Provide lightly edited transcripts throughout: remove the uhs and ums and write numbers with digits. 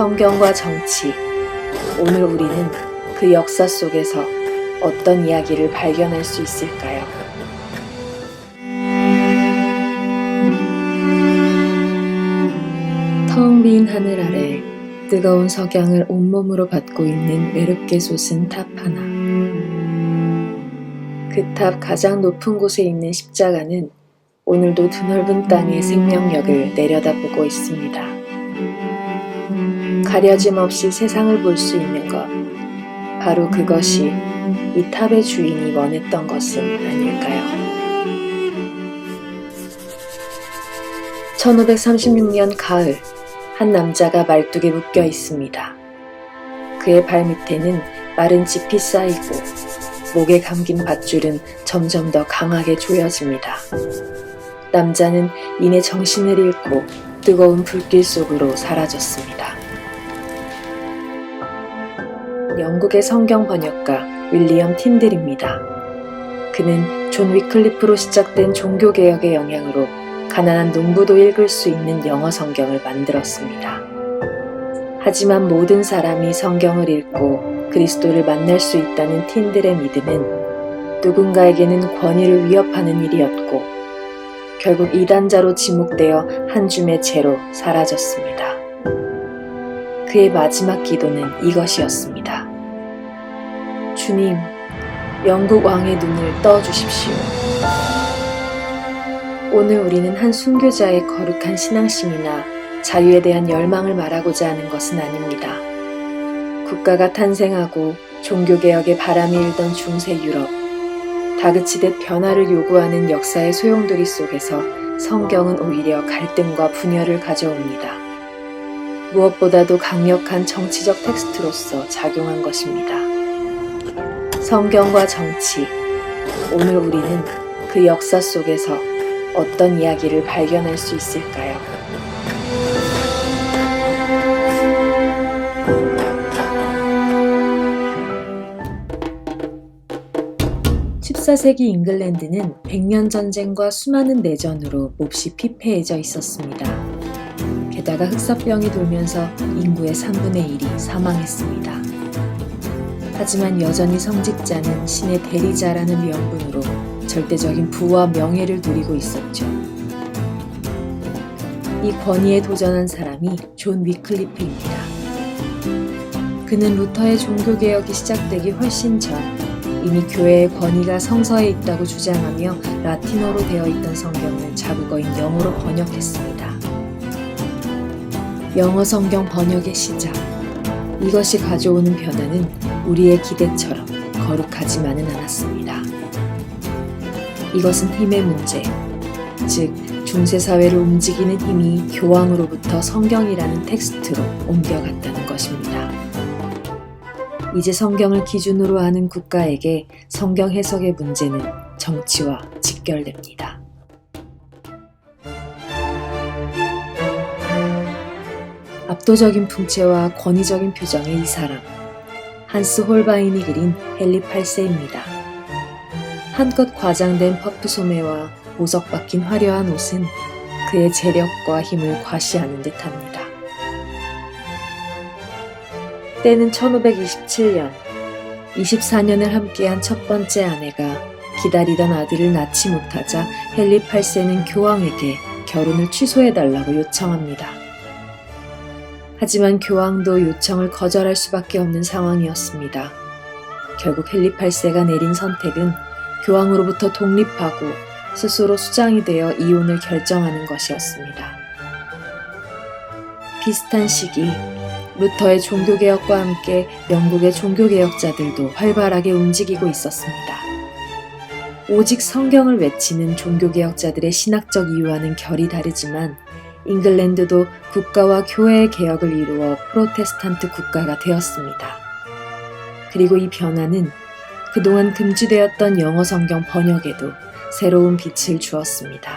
성경과 정치. 오늘 우리는 그 역사 속에서 어떤 이야기를 발견할 수 있을까요? 텅 빈 하늘 아래 뜨거운 석양을 온몸으로 받고 있는 외롭게 솟은 탑 하나. 그 탑 가장 높은 곳에 있는 십자가는 오늘도 드넓은 땅의 생명력을 내려다보고 있습니다. 가려짐 없이 세상을 볼 수 있는 것, 바로 그것이 이 탑의 주인이 원했던 것은 아닐까요? 1536년 가을, 한 남자가 말뚝에 묶여 있습니다. 그의 발밑에는 마른 짚이 쌓이고 목에 감긴 밧줄은 점점 더 강하게 조여집니다. 남자는 이내 정신을 잃고 뜨거운 불길 속으로 사라졌습니다. 영국의 성경 번역가 윌리엄 틴들입니다. 그는 존 위클리프로 시작된 종교개혁의 영향으로 가난한 농부도 읽을 수 있는 영어 성경을 만들었습니다. 하지만 모든 사람이 성경을 읽고 그리스도를 만날 수 있다는 틴들의 믿음은 누군가에게는 권위를 위협하는 일이었고 결국 이단자로 지목되어 한 줌의 채로 사라졌습니다. 그의 마지막 기도는 이것이었습니다. 주님, 영국 왕의 눈을 떠주십시오. 오늘 우리는 한 순교자의 거룩한 신앙심이나 자유에 대한 열망을 말하고자 하는 것은 아닙니다. 국가가 탄생하고 종교개혁의 바람이 일던 중세 유럽, 다그치듯 변화를 요구하는 역사의 소용돌이 속에서 성경은 오히려 갈등과 분열을 가져옵니다. 무엇보다도 강력한 정치적 텍스트로서 작용한 것입니다. 성경과 정치. 오늘 우리는 그 역사 속에서 어떤 이야기를 발견할 수 있을까요? (14세기) 잉글랜드는 백년 전쟁과 수많은 내전으로 몹시 피폐해져 있었습니다. 게다가 흑사병이 돌면서 인구의 3분의 1이 사망했습니다. 하지만 여전히 성직자는 신의 대리자라는 명분으로 절대적인 부와 명예를 누리고 있었죠. 이 권위에 도전한 사람이 존 위클리프입니다. 그는 루터의 종교개혁이 시작되기 훨씬 전 이미 교회의 권위가 성서에 있다고 주장하며 라틴어로 되어 있던 성경을 자국어인 영어로 번역했습니다. 영어 성경 번역의 시작. 이것이 가져오는 변화는 우리의 기대처럼 거룩하지만은 않았습니다. 이것은 힘의 문제, 즉 중세사회를 움직이는 힘이 교황으로부터 성경이라는 텍스트로 옮겨갔다는 것입니다. 이제 성경을 기준으로 하는 국가에게 성경 해석의 문제는 정치와 직결됩니다. 압도적인 풍채와 권위적인 표정의 이 사람, 한스 홀바인이 그린 헨리 8세입니다. 한껏 과장된 퍼프 소매와 보석 박힌 화려한 옷은 그의 재력과 힘을 과시하는 듯합니다. 때는 1527년, 24년을 함께한 첫 번째 아내가 기다리던 아들을 낳지 못하자 헨리 8세는 교황에게 결혼을 취소해달라고 요청합니다. 하지만 교황도 요청을 거절할 수밖에 없는 상황이었습니다. 결국 헨리 8세가 내린 선택은 교황으로부터 독립하고 스스로 수장이 되어 이혼을 결정하는 것이었습니다. 비슷한 시기, 루터의 종교개혁과 함께 영국의 종교개혁자들도 활발하게 움직이고 있었습니다. 오직 성경을 외치는 종교개혁자들의 신학적 이유와는 결이 다르지만 잉글랜드도 국가와 교회의 개혁을 이루어 프로테스탄트 국가가 되었습니다. 그리고 이 변화는 그동안 금지되었던 영어 성경 번역에도 새로운 빛을 주었습니다.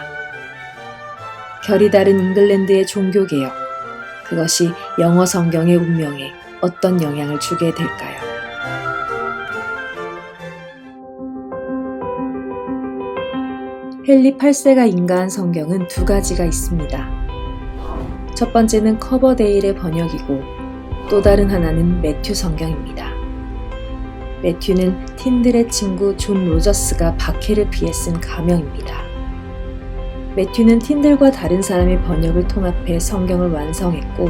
결이 다른 잉글랜드의 종교개혁, 그것이 영어 성경의 운명에 어떤 영향을 주게 될까요? 헨리 8세가 인가한 성경은 두 가지가 있습니다. 첫 번째는 커버데일의 번역이고 또 다른 하나는 매튜 성경입니다. 매튜는 틴들의 친구 존 로저스가 박해를 피해 쓴 가명입니다. 매튜는 틴들과 다른 사람의 번역을 통합해 성경을 완성했고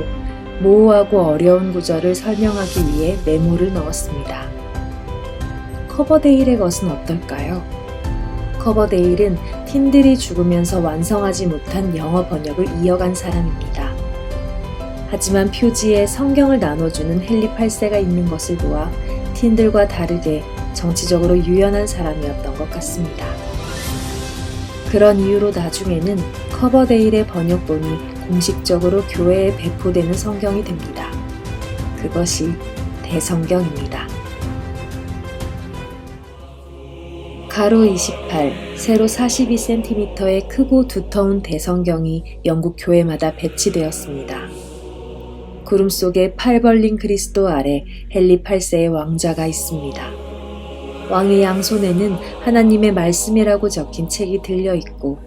모호하고 어려운 구절을 설명하기 위해 메모를 넣었습니다. 커버데일의 것은 어떨까요? 커버데일은 틴들이 죽으면서 완성하지 못한 영어 번역을 이어간 사람입니다. 하지만 표지에 성경을 나눠주는 헨리 8세가 있는 것을 보아 틴들과 다르게 정치적으로 유연한 사람이었던 것 같습니다. 그런 이유로 나중에는 커버데일의 번역본이 공식적으로 교회에 배포되는 성경이 됩니다. 그것이 대성경입니다. 가로 28, 세로 42cm의 크고 두터운 대성경이 영국 교회마다 배치되었습니다. 구름 속에 팔 벌린 그리스도 아래 헨리 8세의 왕좌가 있습니다. 왕의 양손에는 하나님의 말씀이라고 적힌 책이 들려있고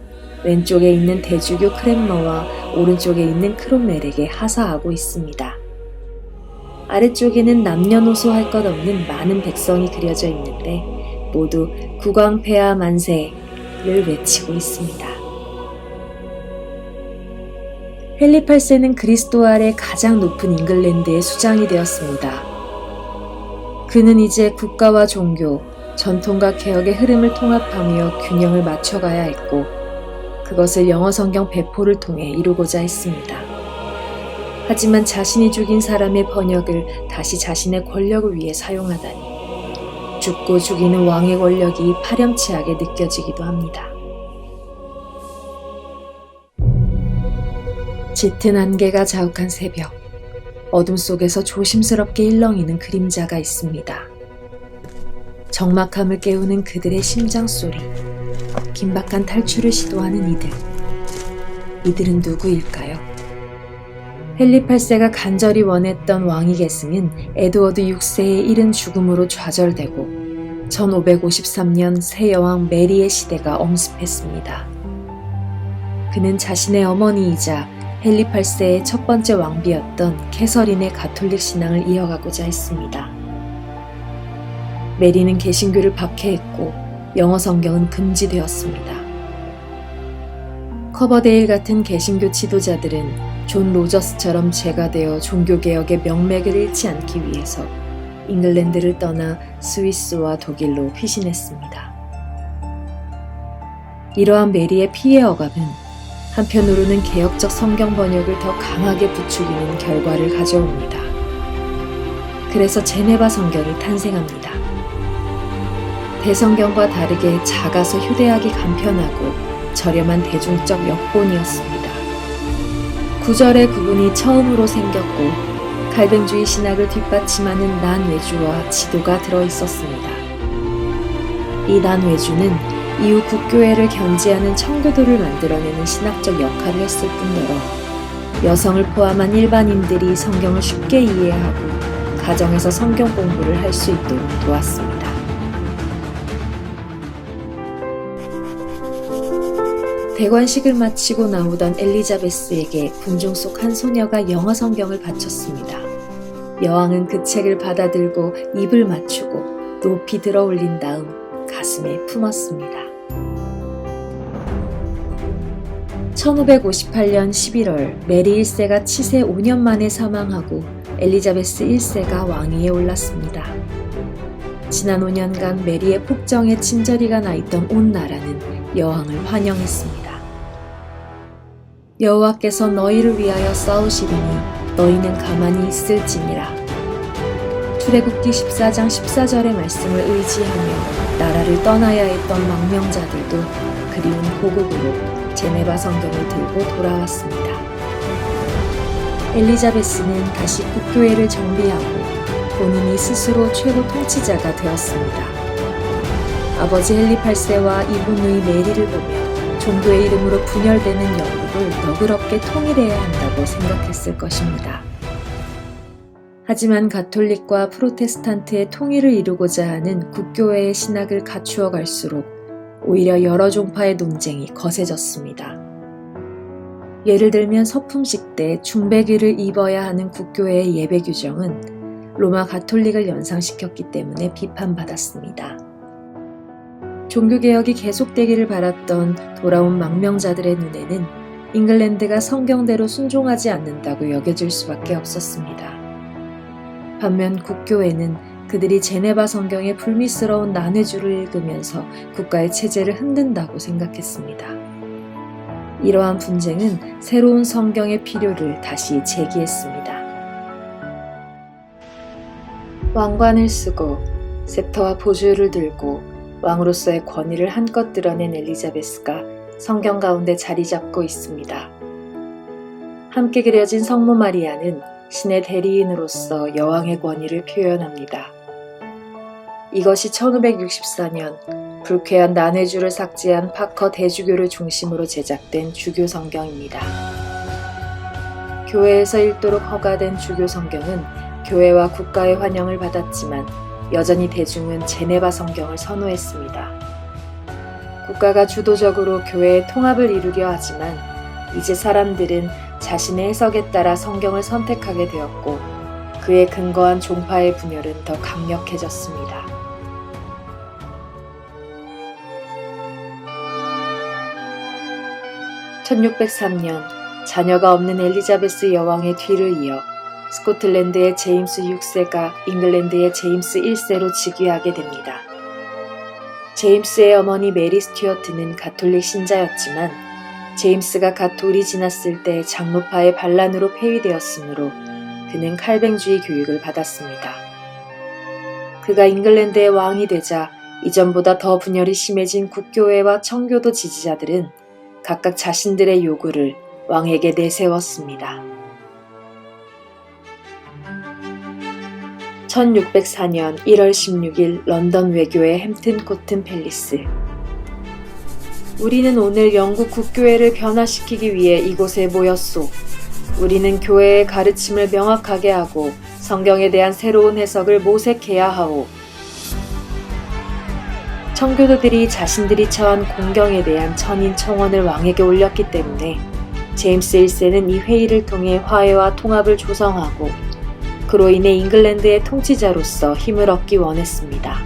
왼쪽에 있는 대주교 크랜머와 오른쪽에 있는 크롬멜에게 하사하고 있습니다. 아래쪽에는 남녀노소 할 것 없는 많은 백성이 그려져 있는데 모두 국왕폐하 만세를 외치고 있습니다. 헨리 8세는 그리스도 아래 가장 높은 잉글랜드의 수장이 되었습니다. 그는 이제 국가와 종교, 전통과 개혁의 흐름을 통합하며 균형을 맞춰가야 했고 그것을 영어 성경 배포를 통해 이루고자 했습니다. 하지만 자신이 죽인 사람의 번역을 다시 자신의 권력을 위해 사용하다니 죽고 죽이는 왕의 권력이 파렴치하게 느껴지기도 합니다. 짙은 안개가 자욱한 새벽, 어둠 속에서 조심스럽게 일렁이는 그림자가 있습니다. 적막함을 깨우는 그들의 심장 소리, 긴박한 탈출을 시도하는 이들은 누구일까요? 헨리 8세가 간절히 원했던 왕위 계승은 에드워드 6세의 이른 죽음으로 좌절되고 1553년 새 여왕 메리의 시대가 엄습했습니다. 그는 자신의 어머니이자 헨리 8세의 첫 번째 왕비였던 캐서린의 가톨릭 신앙을 이어가고자 했습니다. 메리는 개신교를 박해했고 영어 성경은 금지되었습니다. 커버데일 같은 개신교 지도자들은 존 로저스처럼 제가 되어 종교개혁의 명맥을 잃지 않기 위해서 잉글랜드를 떠나 스위스와 독일로 피신했습니다. 이러한 메리의 피해 억압은 한편으로는 개혁적 성경 번역을 더 강하게 부추기는 결과를 가져옵니다. 그래서 제네바 성경이 탄생합니다. 대성경과 다르게 작아서 휴대하기 간편하고 저렴한 대중적 역본이었습니다. 구절의 구분이 처음으로 생겼고 칼뱅주의 신학을 뒷받침하는 난외주와 지도가 들어있었습니다. 이 난외주는 이후 국교회를 견지하는 청교도를 만들어내는 신학적 역할을 했을 뿐더러 여성을 포함한 일반인들이 성경을 쉽게 이해하고 가정에서 성경 공부를 할 수 있도록 도왔습니다. 대관식을 마치고 나오던 엘리자베스에게 궁중 속 한 소녀가 영어 성경을 바쳤습니다. 여왕은 그 책을 받아들고 입을 맞추고 높이 들어 올린 다음 가슴에 품었습니다. 1558년 11월 메리 1세가 치세 5년 만에 사망하고 엘리자베스 1세가 왕위에 올랐습니다. 지난 5년간 메리의 폭정에 친저리가 나 있던 온 나라는 여왕을 환영했습니다. 여호와께서 너희를 위하여 싸우시리니 너희는 가만히 있을지니라. 출애굽기 14장 14절의 말씀을 의지하며 나라를 떠나야 했던 망명자들도 그리운 고국으로 제네바 성경을 들고 돌아왔습니다. 엘리자베스는 다시 국교회를 정비하고 본인이 스스로 최고 통치자가 되었습니다. 아버지 헨리 8세와 이분의 메리를 보며 종교의 이름으로 분열되는 영국을 너그럽게 통일해야 한다고 생각했을 것입니다. 하지만 가톨릭과 프로테스탄트의 통일을 이루고자 하는 국교회의 신학을 갖추어 갈수록 오히려 여러 종파의 논쟁이 거세졌습니다. 예를 들면 서품식 때 중배기를 입어야 하는 국교회의 예배 규정은 로마 가톨릭을 연상시켰기 때문에 비판받았습니다. 종교개혁이 계속되기를 바랐던 돌아온 망명자들의 눈에는 잉글랜드가 성경대로 순종하지 않는다고 여겨질 수밖에 없었습니다. 반면 국교회는 그들이 제네바 성경의 불미스러운 난해주를 읽으면서 국가의 체제를 흔든다고 생각했습니다. 이러한 분쟁은 새로운 성경의 필요를 다시 제기했습니다. 왕관을 쓰고 셉터와 보좌를 들고 왕으로서의 권위를 한껏 드러낸 엘리자베스가 성경 가운데 자리 잡고 있습니다. 함께 그려진 성모 마리아는 신의 대리인으로서 여왕의 권위를 표현합니다. 이것이 1564년 불쾌한 난해주를 삭제한 파커 대주교를 중심으로 제작된 주교 성경입니다. 교회에서 읽도록 허가된 주교 성경은 교회와 국가의 환영을 받았지만 여전히 대중은 제네바 성경을 선호했습니다. 국가가 주도적으로 교회의 통합을 이루려 하지만 이제 사람들은 자신의 해석에 따라 성경을 선택하게 되었고 그에 근거한 종파의 분열은 더 강력해졌습니다. (1603년) 자녀가 없는 엘리자베스 여왕의 뒤를 이어 스코틀랜드의 제임스 6세가 잉글랜드의 제임스 1세로 즉위하게 됩니다. 제임스의 어머니 메리 스튜어트는 가톨릭 신자였지만 제임스가 갓 돌이 지났을 때 장로파의 반란으로 폐위되었으므로 그는 칼뱅주의 교육을 받았습니다. 그가 잉글랜드의 왕이 되자 이전보다 더 분열이 심해진 국교회와 청교도 지지자들은 각각 자신들의 요구를 왕에게 내세웠습니다. 1604년 1월 16일 런던 외교의 햄튼 코튼 팰리스. 우리는 오늘 영국 국교회를 변화시키기 위해 이곳에 모였소. 우리는 교회의 가르침을 명확하게 하고 성경에 대한 새로운 해석을 모색해야 하오. 청교도들이 자신들이 처한 공경에 대한 천인 청원을 왕에게 올렸기 때문에 제임스 1세는 이 회의를 통해 화해와 통합을 조성하고 그로 인해 잉글랜드의 통치자로서 힘을 얻기 원했습니다.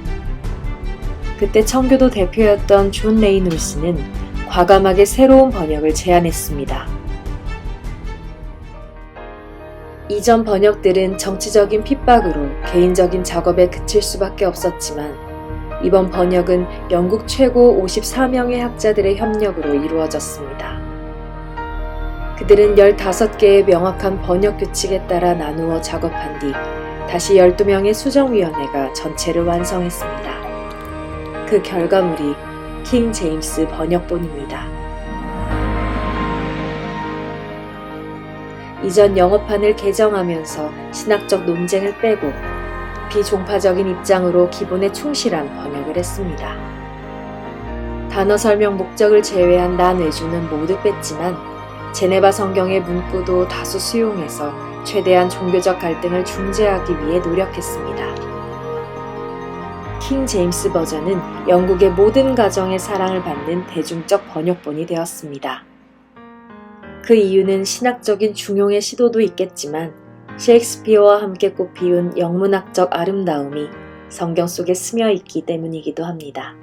그때 청교도 대표였던 존 레이놀스는 과감하게 새로운 번역을 제안했습니다. 이전 번역들은 정치적인 핍박으로 개인적인 작업에 그칠 수밖에 없었지만 이번 번역은 영국 최고 54명의 학자들의 협력으로 이루어졌습니다. 그들은 15개의 명확한 번역 규칙에 따라 나누어 작업한 뒤 다시 12명의 수정위원회가 전체를 완성했습니다. 그 결과물이 킹 제임스 번역본입니다. 이전 영어판을 개정하면서 신학적 논쟁을 빼고 비종파적인 입장으로 기본에 충실한 번역을 했습니다. 단어 설명 목적을 제외한 난외주는 모두 뺐지만 제네바 성경의 문구도 다수 수용해서 최대한 종교적 갈등을 중재하기 위해 노력했습니다. 킹 제임스 버전은 영국의 모든 가정의 사랑을 받는 대중적 번역본이 되었습니다. 그 이유는 신학적인 중용의 시도도 있겠지만 셰익스피어와 함께 꽃피운 영문학적 아름다움이 성경 속에 스며 있기 때문이기도 합니다.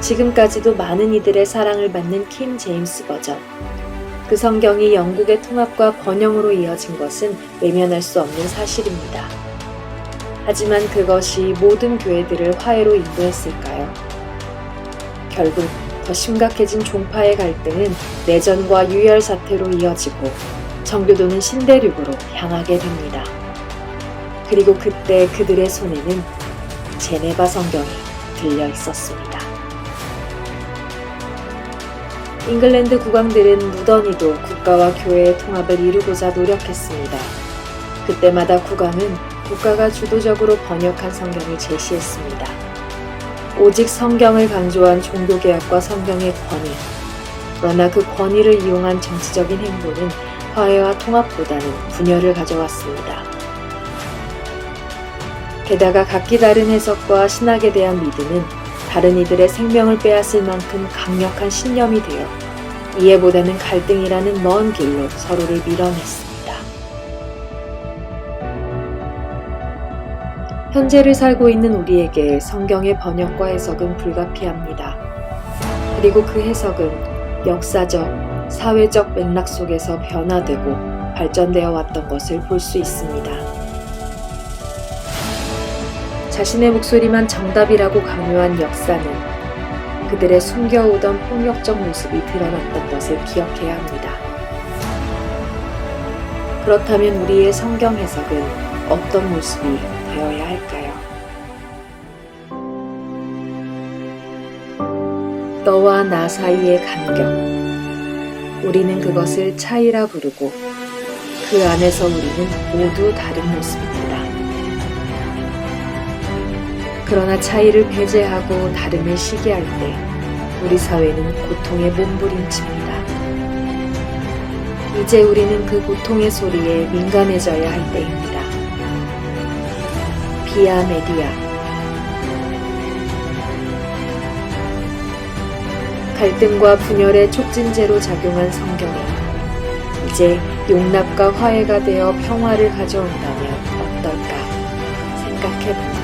지금까지도 많은 이들의 사랑을 받는 킹 제임스 버전. 그 성경이 영국의 통합과 번영으로 이어진 것은 외면할 수 없는 사실입니다. 하지만 그것이 모든 교회들을 화해로 인도했을까요? 결국 더 심각해진 종파의 갈등은 내전과 유혈 사태로 이어지고 청교도는 신대륙으로 향하게 됩니다. 그리고 그때 그들의 손에는 제네바 성경이 들려 있었습니다. 잉글랜드 국왕들은 무던히도 국가와 교회의 통합을 이루고자 노력했습니다. 그때마다 국왕은 국가가 주도적으로 번역한 성경을 제시했습니다. 오직 성경을 강조한 종교개혁과 성경의 권위. 그러나 그 권위를 이용한 정치적인 행보는 화해와 통합보다는 분열을 가져왔습니다. 게다가 각기 다른 해석과 신학에 대한 믿음은 다른 이들의 생명을 빼앗을 만큼 강력한 신념이 되어 이해보다는 갈등이라는 먼 길로 서로를 밀어냈습니다. 현재를 살고 있는 우리에게 성경의 번역과 해석은 불가피합니다. 그리고 그 해석은 역사적, 사회적 맥락 속에서 변화되고 발전되어 왔던 것을 볼 수 있습니다. 자신의 목소리만 정답이라고 강요한 역사는 그들의 숨겨오던 폭력적 모습이 드러났던 것을 기억해야 합니다. 그렇다면 우리의 성경 해석은 어떤 모습이 되어야 할까요? 너와 나 사이의 간격. 우리는 그것을 차이라 부르고 그 안에서 우리는 모두 다른 모습입니다. 그러나 차이를 배제하고 다름을 시기할 때 우리 사회는 고통에 몸부림칩니다. 이제 우리는 그 고통의 소리에 민감해져야 할 때입니다. 비아 메디아. 갈등과 분열의 촉진제로 작용한 성경이 이제 용납과 화해가 되어 평화를 가져온다면 어떨까 생각해봅니다.